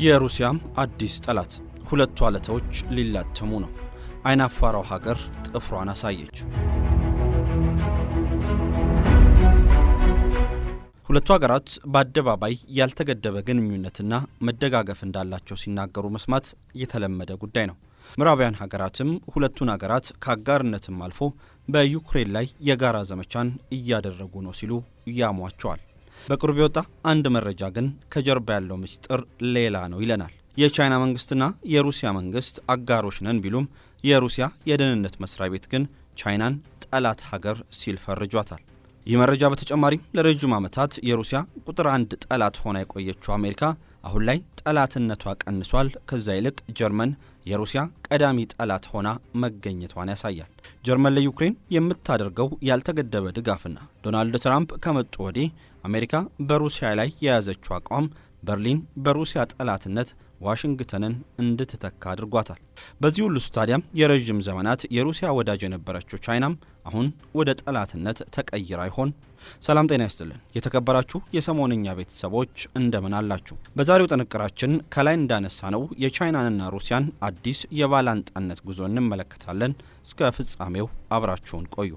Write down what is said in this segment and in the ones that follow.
የሩሲያም አዲስ ጠላት ሁለቱ አለቶች ሊላተሙ ነው። አይናፋራው ሀገር ጥፍሯን አሳየች። ሁለቱ ሀገራት በአደባባይ ያልተገደበ ግንኙነትና መደጋገፍ እንዳላቸው ሲናገሩ መስማት የተለመደ ጉዳይ ነው። ምዕራባውያን ሀገራትም ሁለቱን ሀገራት ከአጋርነትም አልፎ በዩክሬን ላይ የጋራ ዘመቻን እያደረጉ ነው ሲሉ ያሟቸዋል። በቅርቡ የወጣ አንድ መረጃ ግን ከጀርባ ያለው ምስጢር ሌላ ነው ይለናል። የቻይና መንግስትና የሩሲያ መንግስት አጋሮች ነን ቢሉም የሩሲያ የደህንነት መስሪያ ቤት ግን ቻይናን ጠላት ሀገር ሲል ፈርጇታል። ይህ መረጃ በተጨማሪም ለረጅም ዓመታት የሩሲያ ቁጥር 1 ጠላት ሆና የቆየችው አሜሪካ አሁን ላይ ጠላትነቷ ቀንሷል፣ ከዛ ይልቅ ጀርመን የሩሲያ ቀዳሚ ጠላት ሆና መገኘቷን ያሳያል። ጀርመን ለዩክሬን የምታደርገው ያልተገደበ ድጋፍና ዶናልድ ትራምፕ ከመጡ ወዲህ አሜሪካ በሩሲያ ላይ የያዘችው አቋም በርሊን በሩሲያ ጠላትነት ዋሽንግተንን እንድትተካ አድርጓታል። በዚህ ሁሉ ታዲያም የረጅም ዘመናት የሩሲያ ወዳጅ የነበረችው ቻይናም አሁን ወደ ጠላትነት ተቀይራ ይሆን? ሰላም ጤና ይስጥልን የተከበራችሁ የሰሞንኛ ቤተሰቦች እንደምን አላችሁ? በዛሬው ጥንቅራችን ከላይ እንዳነሳ ነው የቻይናንና ሩሲያን አዲስ የባላንጣነት ጉዞ እንመለከታለን። እስከ ፍጻሜው አብራችሁን ቆዩ።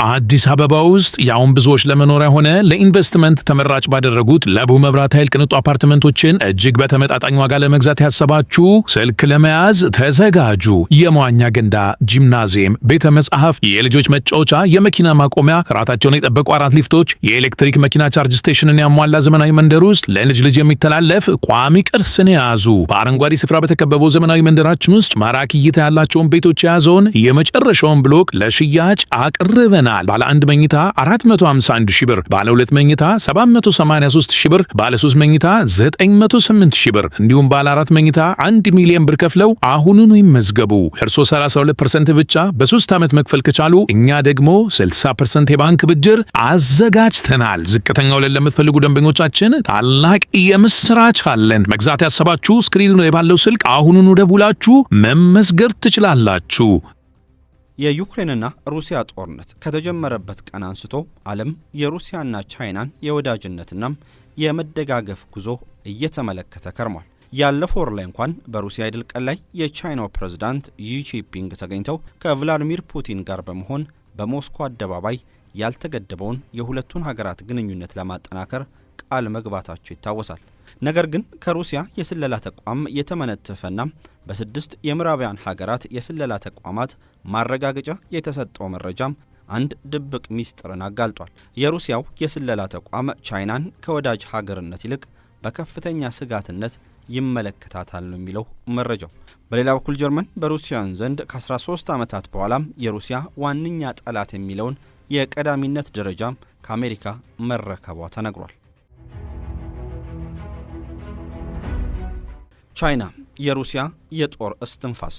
አዲስ አበባ ውስጥ ያውን ብዙዎች ለመኖሪያ ሆነ ለኢንቨስትመንት ተመራጭ ባደረጉት ለቡ መብራት ኃይል ቅንጡ አፓርትመንቶችን እጅግ በተመጣጣኝ ዋጋ ለመግዛት ያሰባችሁ ስልክ ለመያዝ ተዘጋጁ። የመዋኛ ገንዳ፣ ጂምናዚየም፣ ቤተ መጻሕፍት፣ የልጆች መጫወቻ፣ የመኪና ማቆሚያ፣ ጥራታቸውን የጠበቁ 4 ሊፍቶች፣ የኤሌክትሪክ መኪና ቻርጅ ስቴሽንን ያሟላ ዘመናዊ መንደር ውስጥ ለልጅ ልጅ የሚተላለፍ ቋሚ ቅርስን የያዙ በአረንጓዴ ስፍራ በተከበበው ዘመናዊ መንደራችን ውስጥ ማራኪ እይታ ያላቸውን ቤቶች የያዘውን የመጨረሻውን ብሎክ ለሽያጭ አቅርበናል። ባለ 1 መኝታ 451 ሺህ ብር፣ ባለ 2 መኝታ 783 ሺህ ብር፣ ባለ 3 መኝታ 908 ሺህ ብር እንዲሁም ባለ 4 መኝታ 1 ሚሊዮን ብር ከፍለው አሁኑኑ ይመዝገቡ። እርሶ 32% ብቻ በ3 ዓመት መክፈል ከቻሉ እኛ ደግሞ 60% የባንክ ብድር አዘጋጅተናል። ዝቅተኛ ወለድ ለምትፈልጉ ደንበኞቻችን ታላቅ የምስራች አለን። መግዛት ያሰባችሁ ስክሪኑ ላይ ባለው ስልክ አሁኑኑ ደውላችሁ መመዝገብ ትችላላችሁ። የዩክሬንና ሩሲያ ጦርነት ከተጀመረበት ቀን አንስቶ ዓለም የሩሲያና ቻይናን የወዳጅነትና የመደጋገፍ ጉዞ እየተመለከተ ከርሟል። ያለፈው ወር ላይ እንኳን በሩሲያ የድል ቀን ላይ የቻይናው ፕሬዝዳንት ዢ ጂንፒንግ ተገኝተው ከቭላዲሚር ፑቲን ጋር በመሆን በሞስኮ አደባባይ ያልተገደበውን የሁለቱን ሀገራት ግንኙነት ለማጠናከር ቃል መግባታቸው ይታወሳል። ነገር ግን ከሩሲያ የስለላ ተቋም የተመነተፈና በ6 የምዕራባውያን ሀገራት የስለላ ተቋማት ማረጋገጫ የተሰጠው መረጃም አንድ ድብቅ ሚስጥርን አጋልጧል። የሩሲያው የስለላ ተቋም ቻይናን ከወዳጅ ሀገርነት ይልቅ በከፍተኛ ስጋትነት ይመለከታታል ነው የሚለው መረጃው። በሌላ በኩል ጀርመን በሩሲያን ዘንድ ከ13 ዓመታት በኋላም የሩሲያ ዋነኛ ጠላት የሚለውን የቀዳሚነት ደረጃም ከአሜሪካ መረከቧ ተነግሯል። ቻይና የሩሲያ የጦር እስትንፋስ።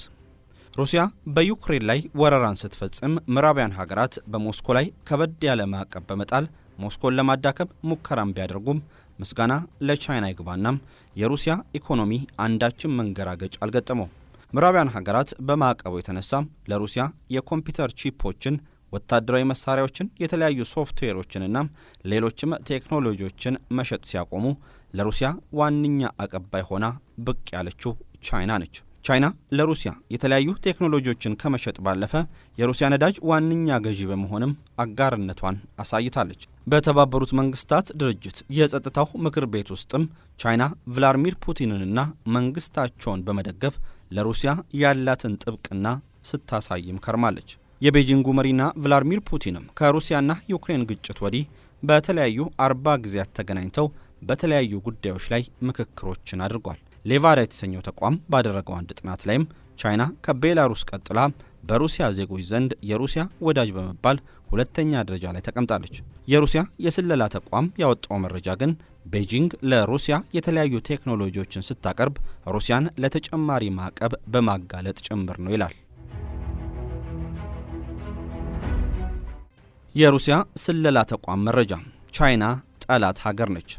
ሩሲያ በዩክሬን ላይ ወረራን ስትፈጽም ምዕራባውያን ሀገራት በሞስኮ ላይ ከበድ ያለ ማዕቀብ በመጣል ሞስኮን ለማዳከም ሙከራም ቢያደርጉም ምስጋና ለቻይና ይግባናም የሩሲያ ኢኮኖሚ አንዳችም መንገራገጭ አልገጠመው። ምዕራባውያን ሀገራት በማዕቀቡ የተነሳም ለሩሲያ የኮምፒውተር ቺፖችን፣ ወታደራዊ መሳሪያዎችን፣ የተለያዩ ሶፍትዌሮችንና ሌሎችም ቴክኖሎጂዎችን መሸጥ ሲያቆሙ ለሩሲያ ዋነኛ አቀባይ ሆና ብቅ ያለችው ቻይና ነች። ቻይና ለሩሲያ የተለያዩ ቴክኖሎጂዎችን ከመሸጥ ባለፈ የሩሲያ ነዳጅ ዋነኛ ገዢ በመሆንም አጋርነቷን አሳይታለች። በተባበሩት መንግስታት ድርጅት የጸጥታው ምክር ቤት ውስጥም ቻይና ቭላዲሚር ፑቲንንና መንግስታቸውን በመደገፍ ለሩሲያ ያላትን ጥብቅና ስታሳይም ከርማለች። የቤጂንጉ መሪና ቭላዲሚር ፑቲንም ከሩሲያና ዩክሬን ግጭት ወዲህ በተለያዩ 40 ጊዜያት ተገናኝተው በተለያዩ ጉዳዮች ላይ ምክክሮችን አድርጓል። ሌቫዳ የተሰኘው ተቋም ባደረገው አንድ ጥናት ላይም ቻይና ከቤላሩስ ቀጥላ በሩሲያ ዜጎች ዘንድ የሩሲያ ወዳጅ በመባል 2ኛ ደረጃ ላይ ተቀምጣለች። የሩሲያ የስለላ ተቋም ያወጣው መረጃ ግን ቤጂንግ ለሩሲያ የተለያዩ ቴክኖሎጂዎችን ስታቀርብ ሩሲያን ለተጨማሪ ማዕቀብ በማጋለጥ ጭምር ነው ይላል። የሩሲያ ስለላ ተቋም መረጃ ቻይና ጠላት ሀገር ነች።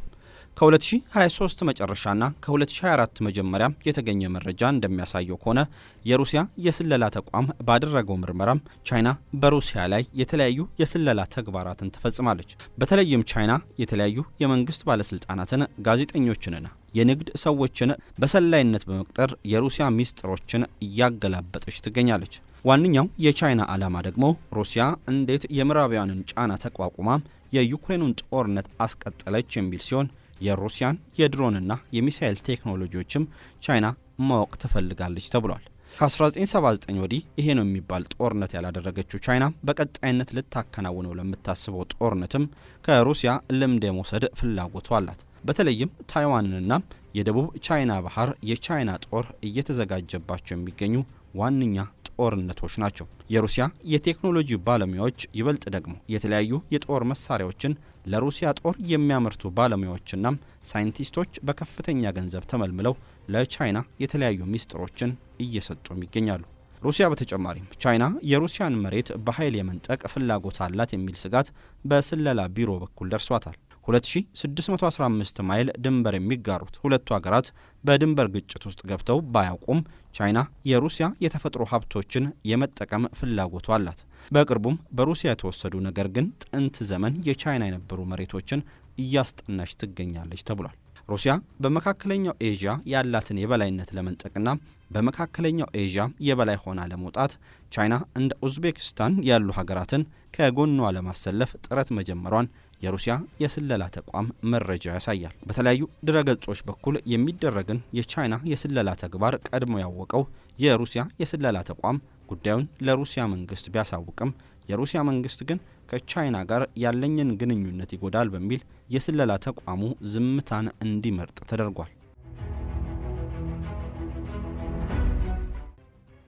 ከ2023 መጨረሻና ከ2024 መጀመሪያ የተገኘ መረጃ እንደሚያሳየው ከሆነ የሩሲያ የስለላ ተቋም ባደረገው ምርመራም ቻይና በሩሲያ ላይ የተለያዩ የስለላ ተግባራትን ትፈጽማለች። በተለይም ቻይና የተለያዩ የመንግስት ባለስልጣናትን፣ ጋዜጠኞችንና የንግድ ሰዎችን በሰላይነት በመቅጠር የሩሲያ ሚስጥሮችን እያገላበጠች ትገኛለች። ዋነኛው የቻይና ዓላማ ደግሞ ሩሲያ እንዴት የምዕራባውያንን ጫና ተቋቁማ የዩክሬኑን ጦርነት አስቀጠለች የሚል ሲሆን የሩሲያን የድሮንና የሚሳኤል ቴክኖሎጂዎችም ቻይና ማወቅ ትፈልጋለች ተብሏል። ከ1979 ወዲህ ይሄ ነው የሚባል ጦርነት ያላደረገችው ቻይና በቀጣይነት ልታከናውነው ለምታስበው ጦርነትም ከሩሲያ ልምድ የመውሰድ ፍላጎቱ አላት። በተለይም ታይዋንንና የደቡብ ቻይና ባህር የቻይና ጦር እየተዘጋጀባቸው የሚገኙ ዋነኛ ጦርነቶች ናቸው። የሩሲያ የቴክኖሎጂ ባለሙያዎች ይበልጥ ደግሞ የተለያዩ የጦር መሳሪያዎችን ለሩሲያ ጦር የሚያመርቱ ባለሙያዎችና ሳይንቲስቶች በከፍተኛ ገንዘብ ተመልምለው ለቻይና የተለያዩ ሚስጥሮችን እየሰጡም ይገኛሉ። ሩሲያ በተጨማሪም ቻይና የሩሲያን መሬት በኃይል የመንጠቅ ፍላጎት አላት የሚል ስጋት በስለላ ቢሮ በኩል ደርሷታል። 2615 ማይል ድንበር የሚጋሩት ሁለቱ ሀገራት በድንበር ግጭት ውስጥ ገብተው ባያውቁም ቻይና የሩሲያ የተፈጥሮ ሀብቶችን የመጠቀም ፍላጎቱ አላት። በቅርቡም በሩሲያ የተወሰዱ ነገር ግን ጥንት ዘመን የቻይና የነበሩ መሬቶችን እያስጠናች ትገኛለች ተብሏል። ሩሲያ በመካከለኛው ኤዥያ ያላትን የበላይነት ለመንጠቅና በመካከለኛው ኤዥያ የበላይ ሆና ለመውጣት ቻይና እንደ ኡዝቤክስታን ያሉ ሀገራትን ከጎኗ ለማሰለፍ ጥረት መጀመሯን የሩሲያ የስለላ ተቋም መረጃ ያሳያል። በተለያዩ ድረገጾች በኩል የሚደረግን የቻይና የስለላ ተግባር ቀድሞ ያወቀው የሩሲያ የስለላ ተቋም ጉዳዩን ለሩሲያ መንግስት ቢያሳውቅም የሩሲያ መንግስት ግን ከቻይና ጋር ያለኝን ግንኙነት ይጎዳል በሚል የስለላ ተቋሙ ዝምታን እንዲመርጥ ተደርጓል።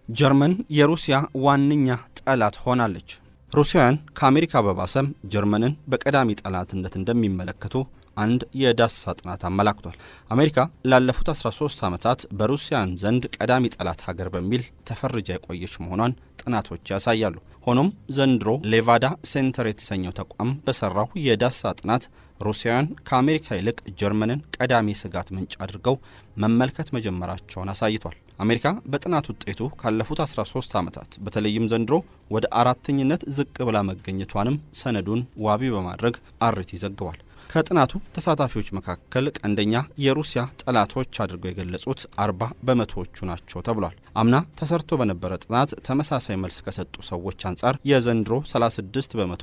ጀርመን የሩሲያ ዋነኛ ጠላት ሆናለች። ሩሲያውያን ከአሜሪካ በባሰም ጀርመንን በቀዳሚ ጠላትነት እንደሚመለከቱ አንድ የዳሰሳ ጥናት አመላክቷል። አሜሪካ ላለፉት 13 ዓመታት በሩሲያን ዘንድ ቀዳሚ ጠላት ሀገር በሚል ተፈርጃ የቆየች መሆኗን ጥናቶች ያሳያሉ። ሆኖም ዘንድሮ ሌቫዳ ሴንተር የተሰኘው ተቋም በሰራው የዳሰሳ ጥናት ሩሲያውያን ከአሜሪካ ይልቅ ጀርመንን ቀዳሚ ስጋት ምንጭ አድርገው መመልከት መጀመራቸውን አሳይቷል። አሜሪካ በጥናት ውጤቱ ካለፉት 13 ዓመታት በተለይም ዘንድሮ ወደ አራተኝነት ዝቅ ብላ መገኘቷንም ሰነዱን ዋቢ በማድረግ አርቲ ዘግቧል። ከጥናቱ ተሳታፊዎች መካከል ቀንደኛ የሩሲያ ጠላቶች አድርገው የገለጹት 40 በመቶዎቹ ናቸው ተብሏል። አምና ተሰርቶ በነበረ ጥናት ተመሳሳይ መልስ ከሰጡ ሰዎች አንጻር የዘንድሮ 36 በመቶ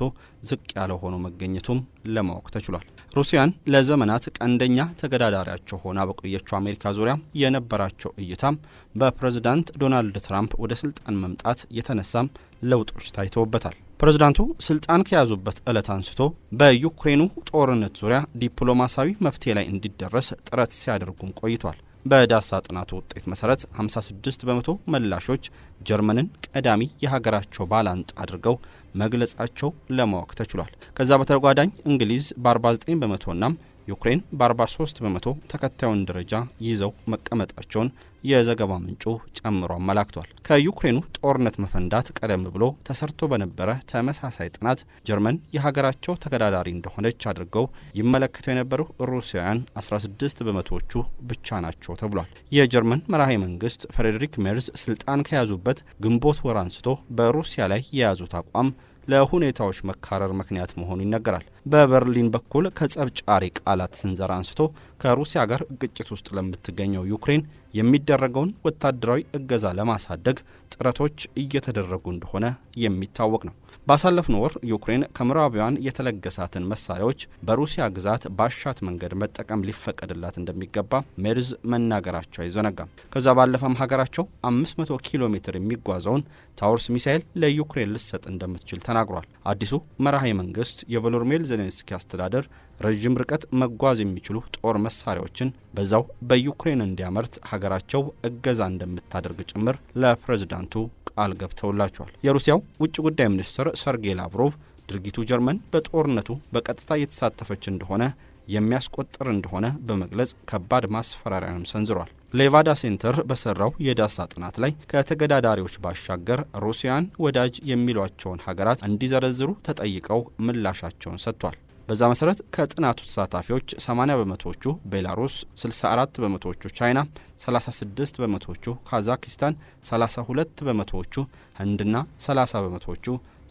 ዝቅ ያለ ሆኖ መገኘቱም ለማወቅ ተችሏል። ሩሲያን ለዘመናት ቀንደኛ ተገዳዳሪያቸው ሆና በቆየችው አሜሪካ ዙሪያ የነበራቸው እይታም በፕሬዝዳንት ዶናልድ ትራምፕ ወደ ስልጣን መምጣት የተነሳም ለውጦች ታይተውበታል። ፕሬዝዳንቱ ስልጣን ከያዙበት ዕለት አንስቶ በዩክሬኑ ጦርነት ዙሪያ ዲፕሎማሲያዊ መፍትሄ ላይ እንዲደረስ ጥረት ሲያደርጉም ቆይቷል። በዳሳ ጥናቱ ውጤት መሰረት 56 በመቶ መላሾች ጀርመንን ቀዳሚ የሀገራቸው ባላንጣ አድርገው መግለጻቸው ለማወቅ ተችሏል። ከዛ በተጓዳኝ እንግሊዝ በ49 በመቶና ዩክሬን በ43 በመቶ ተከታዩን ደረጃ ይዘው መቀመጣቸውን የዘገባ ምንጩ ጨምሮ አመላክቷል። ከዩክሬኑ ጦርነት መፈንዳት ቀደም ብሎ ተሰርቶ በነበረ ተመሳሳይ ጥናት ጀርመን የሀገራቸው ተገዳዳሪ እንደሆነች አድርገው ይመለከተው የነበሩ ሩሲያውያን 16 በመቶዎቹ ብቻ ናቸው ተብሏል። የጀርመን መራሄ መንግስት ፍሬድሪክ ሜርዝ ስልጣን ከያዙበት ግንቦት ወር አንስቶ በሩሲያ ላይ የያዙት አቋም ለሁኔታዎች መካረር ምክንያት መሆኑ ይነገራል። በበርሊን በኩል ከጸብ ጫሪ ቃላት ስንዘራ አንስቶ ከሩሲያ ጋር ግጭት ውስጥ ለምትገኘው ዩክሬን የሚደረገውን ወታደራዊ እገዛ ለማሳደግ ጥረቶች እየተደረጉ እንደሆነ የሚታወቅ ነው። ባሳለፍነው ወር ዩክሬን ከምዕራባውያን የተለገሳትን መሳሪያዎች በሩሲያ ግዛት ባሻት መንገድ መጠቀም ሊፈቀድላት እንደሚገባ ሜርዝ መናገራቸው አይዘነጋም። ከዛ ባለፈም ሀገራቸው 500 ኪሎ ሜትር የሚጓዘውን ታውርስ ሚሳኤል ለዩክሬን ልሰጥ እንደምትችል ተናግሯል። አዲሱ መራሄ መንግስት የቮሎዲሚር ዜሌንስኪ አስተዳደር ረዥም ርቀት መጓዝ የሚችሉ ጦር መሳሪያዎችን በዛው በዩክሬን እንዲያመርት ሀገራቸው እገዛ እንደምታደርግ ጭምር ለፕሬዝዳንቱ ቃል ገብተውላቸዋል። የሩሲያው ውጭ ጉዳይ ሚኒስትር ሰርጌይ ላቭሮቭ ድርጊቱ ጀርመን በጦርነቱ በቀጥታ እየተሳተፈች እንደሆነ የሚያስቆጥር እንደሆነ በመግለጽ ከባድ ማስፈራሪያንም ሰንዝሯል። ሌቫዳ ሴንተር በሰራው የዳሳ ጥናት ላይ ከተገዳዳሪዎች ባሻገር ሩሲያን ወዳጅ የሚሏቸውን ሀገራት እንዲዘረዝሩ ተጠይቀው ምላሻቸውን ሰጥቷል። በዛ መሰረት ከጥናቱ ተሳታፊዎች 80 በመቶዎቹ ቤላሩስ፣ 64 በመቶዎቹ ቻይና፣ 36 በመቶዎቹ ካዛክስታን፣ 32 በመቶዎቹ ህንድና 30 በመቶዎቹ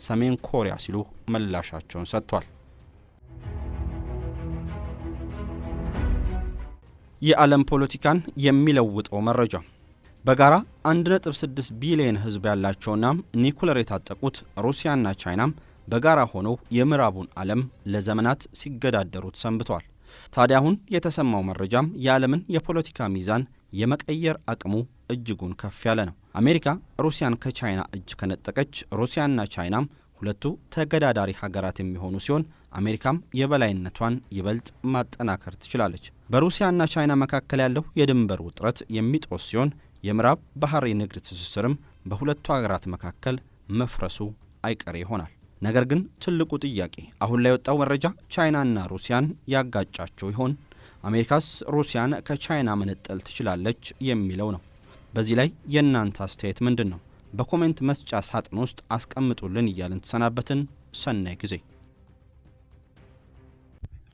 ሰሜን ኮሪያ ሲሉ ምላሻቸውን ሰጥቷል። የዓለም ፖለቲካን የሚለውጠው መረጃ። በጋራ 1.6 ቢሊዮን ሕዝብ ያላቸውና ኒኩለር የታጠቁት ሩሲያና ቻይናም በጋራ ሆነው የምዕራቡን ዓለም ለዘመናት ሲገዳደሩት ሰንብተዋል። ታዲያ አሁን የተሰማው መረጃም የዓለምን የፖለቲካ ሚዛን የመቀየር አቅሙ እጅጉን ከፍ ያለ ነው። አሜሪካ ሩሲያን ከቻይና እጅ ከነጠቀች ሩሲያና ቻይናም ሁለቱ ተገዳዳሪ ሀገራት የሚሆኑ ሲሆን አሜሪካም የበላይነቷን ይበልጥ ማጠናከር ትችላለች። በሩሲያና ቻይና መካከል ያለው የድንበር ውጥረት የሚጦስ ሲሆን የምዕራብ ባህር የንግድ ትስስርም በሁለቱ ሀገራት መካከል መፍረሱ አይቀሬ ይሆናል። ነገር ግን ትልቁ ጥያቄ አሁን ላይ የወጣው መረጃ ቻይናና ሩሲያን ያጋጫቸው ይሆን? አሜሪካስ ሩሲያን ከቻይና መነጠል ትችላለች የሚለው ነው። በዚህ ላይ የእናንተ አስተያየት ምንድን ነው? በኮሜንት መስጫ ሳጥን ውስጥ አስቀምጡልን እያልን ተሰናበትን። ሰናይ ጊዜ።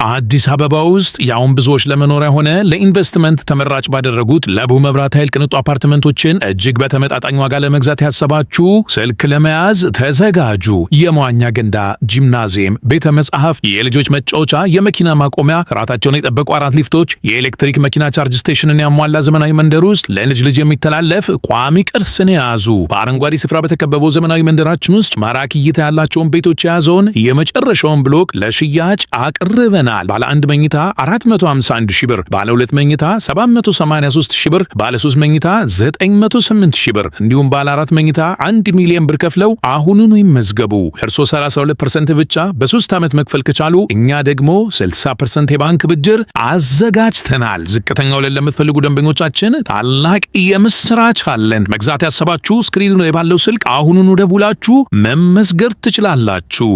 አዲስ አበባ ውስጥ ያውን ብዙዎች ለመኖሪያ ሆነ ለኢንቨስትመንት ተመራጭ ባደረጉት ለቡ መብራት ኃይል ቅንጡ አፓርትመንቶችን እጅግ በተመጣጣኝ ዋጋ ለመግዛት ያሰባችሁ ስልክ ለመያዝ ተዘጋጁ። የመዋኛ ገንዳ፣ ጂምናዚየም፣ ቤተ መጻሕፍት፣ የልጆች መጫወቻ፣ የመኪና ማቆሚያ፣ ራታቸውን የጠበቁ 4 ሊፍቶች፣ የኤሌክትሪክ መኪና ቻርጅ ስቴሽንን ያሟላ ዘመናዊ መንደር ውስጥ ለልጅ ልጅ የሚተላለፍ ቋሚ ቅርስን የያዙ በአረንጓዴ ስፍራ በተከበበው ዘመናዊ መንደራችን ውስጥ ማራኪ እይታ ያላቸውን ቤቶች የያዘውን የመጨረሻውን ብሎክ ለሽያጭ አቅርበናል። ባለ 1 መኝታ 451 ሺህ ብር፣ ባለ 2 መኝታ 783 ሺህ ብር፣ ባለ 3 መኝታ 908 ሺህ ብር እንዲሁም ባለ 4 መኝታ 1 ሚሊዮን ብር ከፍለው አሁኑኑ ይመዝገቡ። እርሶ 32% ብቻ በ3 ዓመት መክፈል ከቻሉ እኛ ደግሞ 60% የባንክ ብድር አዘጋጅተናል። ዝቅተኛ ወለል ለምትፈልጉ ደንበኞቻችን ታላቅ የምስራች አለን። መግዛት ያሰባችሁ ስክሪን ላይ ባለው ስልክ አሁኑኑ ደውላችሁ መመዝገብ ትችላላችሁ።